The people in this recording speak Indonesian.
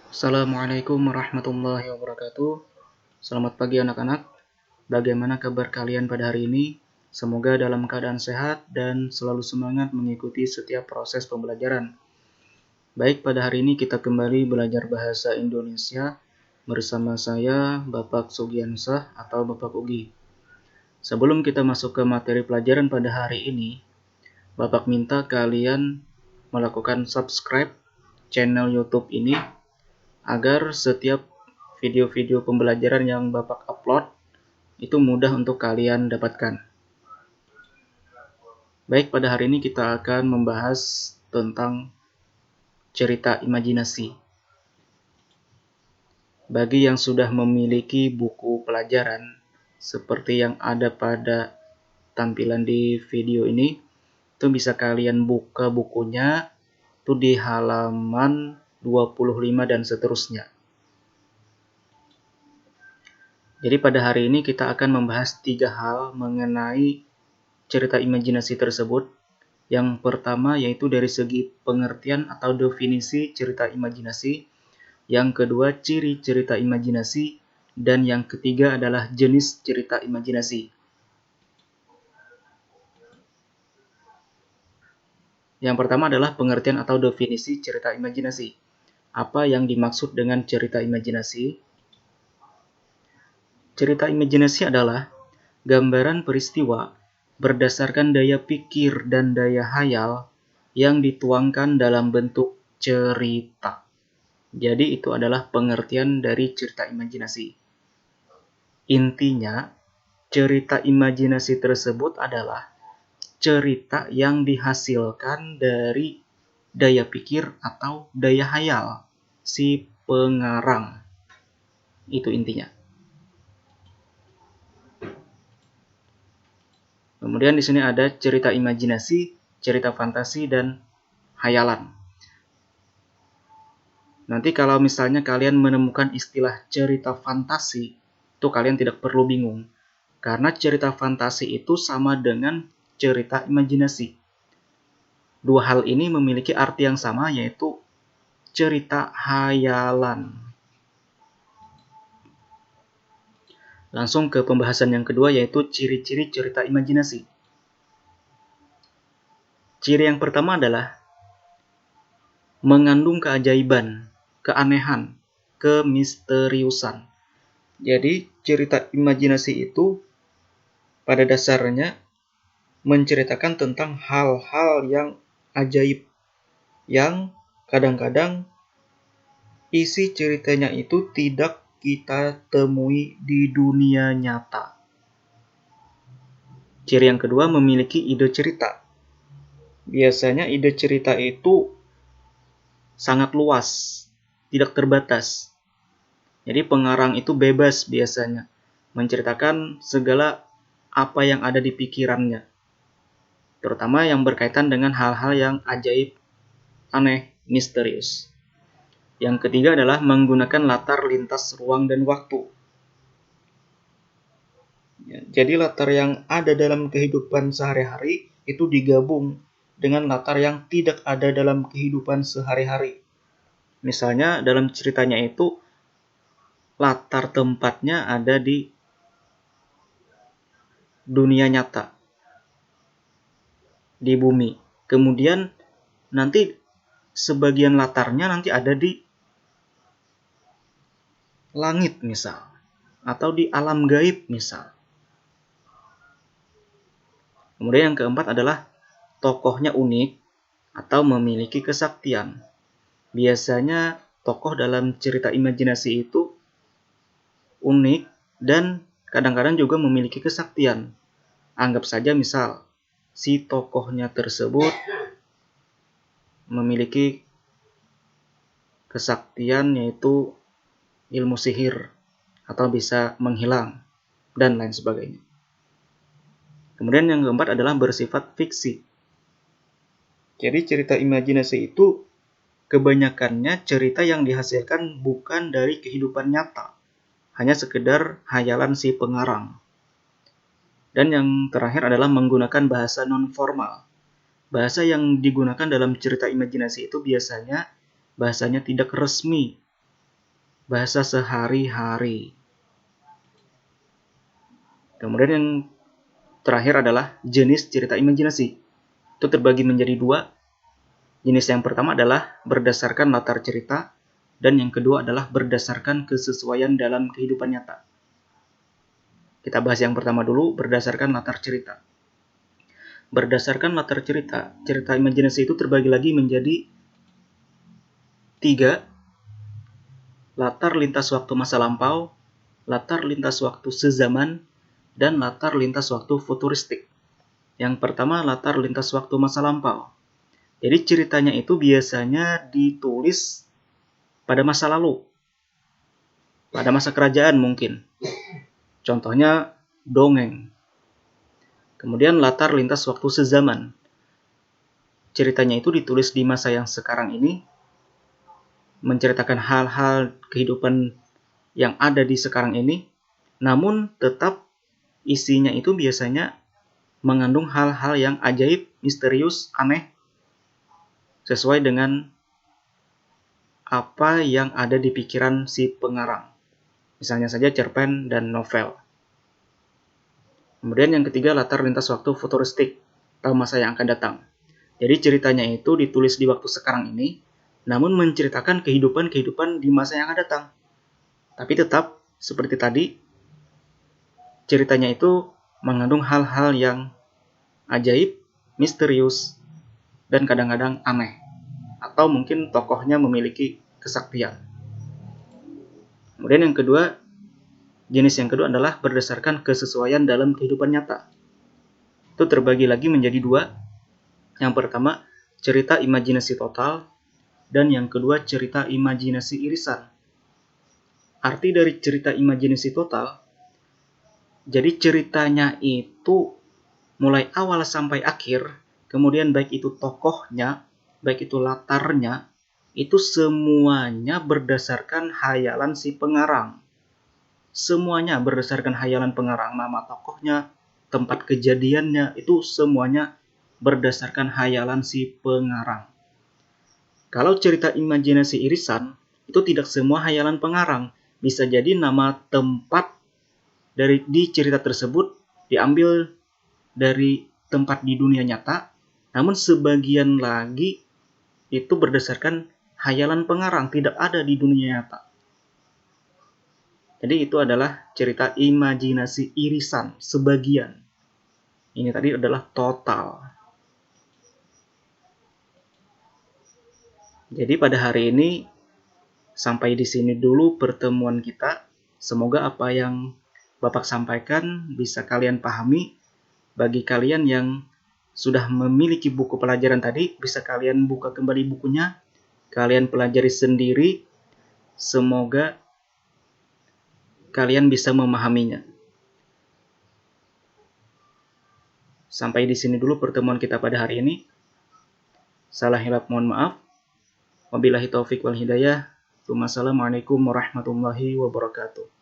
Assalamualaikum warahmatullahi wabarakatuh. Selamat pagi anak-anak. Bagaimana kabar kalian pada hari ini? Semoga dalam keadaan sehat dan selalu semangat mengikuti setiap proses pembelajaran. Baik, pada hari ini kita kembali belajar bahasa Indonesia bersama saya, Bapak Sugiansah atau Bapak Ugi. Sebelum kita masuk ke materi pelajaran pada hari ini, Bapak minta kalian melakukan subscribe channel YouTube ini agar setiap video-video pembelajaran yang Bapak upload itu mudah untuk kalian dapatkan. Baik, pada hari ini kita akan membahas tentang cerita imajinasi. Bagi yang sudah memiliki buku pelajaran seperti yang ada pada tampilan di video ini, itu bisa kalian buka bukunya itu di halaman 25 dan seterusnya. Jadi pada hari ini kita akan membahas 3 hal mengenai cerita imajinasi tersebut. Yang pertama yaitu dari segi pengertian atau definisi cerita imajinasi. Yang kedua ciri cerita imajinasi. Dan yang ketiga adalah jenis cerita imajinasi. Yang pertama adalah pengertian atau definisi cerita imajinasi. Apa yang dimaksud dengan cerita imajinasi? Cerita imajinasi adalah gambaran peristiwa berdasarkan daya pikir dan daya hayal yang dituangkan dalam bentuk cerita. Jadi itu adalah pengertian dari cerita imajinasi. Intinya, cerita imajinasi tersebut adalah cerita yang dihasilkan dari daya pikir atau daya hayal si pengarang. Itu intinya. Kemudian di sini ada cerita imajinasi, cerita fantasi, dan hayalan. Nanti kalau misalnya kalian menemukan istilah cerita fantasi, itu kalian tidak perlu bingung. Karena cerita fantasi itu sama dengan cerita imajinasi. Dua hal ini memiliki arti yang sama, yaitu cerita hayalan. Langsung ke pembahasan yang kedua, yaitu ciri-ciri cerita imajinasi. Ciri yang pertama adalah mengandung keajaiban, keanehan, kemisteriusan. Jadi cerita imajinasi itu pada dasarnya menceritakan tentang hal-hal yang ajaib, yang kadang-kadang isi ceritanya itu tidak kita temui di dunia nyata. Ciri yang kedua memiliki ide cerita. Biasanya ide cerita itu sangat luas, tidak terbatas. Jadi pengarang itu bebas biasanya menceritakan segala apa yang ada di pikirannya, terutama yang berkaitan dengan hal-hal yang ajaib, aneh, misterius. Yang ketiga adalah menggunakan latar lintas ruang dan waktu. Jadi latar yang ada dalam kehidupan sehari-hari itu digabung dengan latar yang tidak ada dalam kehidupan sehari-hari. Misalnya dalam ceritanya itu latar tempatnya ada di dunia nyata, di bumi. Kemudian nanti sebagian latarnya nanti ada di langit misal, atau di alam gaib misal. Kemudian yang keempat adalah tokohnya unik atau memiliki kesaktian. Biasanya tokoh dalam cerita imajinasi itu unik dan kadang-kadang juga memiliki kesaktian. Anggap saja misal si tokohnya tersebut memiliki kesaktian yaitu ilmu sihir atau bisa menghilang dan lain sebagainya. Kemudian yang keempat adalah bersifat fiksi. Jadi cerita imajinasi itu kebanyakannya cerita yang dihasilkan bukan dari kehidupan nyata, hanya sekedar hayalan si pengarang. Dan yang terakhir adalah menggunakan bahasa non-formal. Bahasa yang digunakan dalam cerita imajinasi itu biasanya bahasanya tidak resmi, bahasa sehari-hari. Kemudian yang terakhir adalah jenis cerita imajinasi. Itu terbagi menjadi dua. Jenis yang pertama adalah berdasarkan latar cerita, dan yang kedua adalah berdasarkan kesesuaian dalam kehidupan nyata. Kita bahas yang pertama dulu, berdasarkan latar cerita. Berdasarkan latar cerita, cerita imajinasi itu terbagi lagi menjadi 3. Latar lintas waktu masa lampau, latar lintas waktu sezaman, dan latar lintas waktu futuristik. Yang pertama, latar lintas waktu masa lampau. Jadi ceritanya itu biasanya ditulis pada masa lalu, pada masa kerajaan mungkin. Contohnya dongeng. Kemudian latar lintas waktu sezaman. Ceritanya itu ditulis di masa yang sekarang ini, menceritakan hal-hal kehidupan yang ada di sekarang ini, namun tetap isinya itu biasanya mengandung hal-hal yang ajaib, misterius, aneh, sesuai dengan apa yang ada di pikiran si pengarang. Misalnya saja cerpen dan novel. Kemudian yang ketiga, latar lintas waktu futuristik atau masa yang akan datang. Jadi ceritanya itu ditulis di waktu sekarang ini, namun menceritakan kehidupan di masa yang akan datang. Tapi tetap seperti tadi, ceritanya itu mengandung hal-hal yang ajaib, misterius, dan kadang-kadang aneh. Atau mungkin tokohnya memiliki kesaktian. Kemudian yang kedua, jenis yang kedua adalah berdasarkan kesesuaian dalam kehidupan nyata. Itu terbagi lagi menjadi dua. Yang pertama, cerita imajinasi total, dan yang kedua, cerita imajinasi irisan. Arti dari cerita imajinasi total, jadi ceritanya itu mulai awal sampai akhir, kemudian baik itu tokohnya, baik itu latarnya, itu semuanya berdasarkan hayalan si pengarang. Semuanya berdasarkan hayalan pengarang, nama tokohnya, tempat kejadiannya, itu semuanya berdasarkan hayalan si pengarang. Kalau cerita imajinasi irisan, itu tidak semua hayalan pengarang. Bisa jadi nama tempat di cerita tersebut diambil dari tempat di dunia nyata, namun sebagian lagi itu berdasarkan hayalan pengarang, tidak ada di dunia nyata. Jadi itu adalah cerita imajinasi irisan, sebagian. Ini tadi adalah total. Jadi pada hari ini, sampai di sini dulu pertemuan kita. Semoga apa yang Bapak sampaikan bisa kalian pahami. Bagi kalian yang sudah memiliki buku pelajaran tadi, bisa kalian buka kembali bukunya, kalian pelajari sendiri. Semoga kalian bisa memahaminya. Sampai di sini dulu pertemuan kita pada hari ini. Salah hilap mohon maaf. Wabillahi taufik wal hidayah. Wassalamualaikum warahmatullahi wabarakatuh.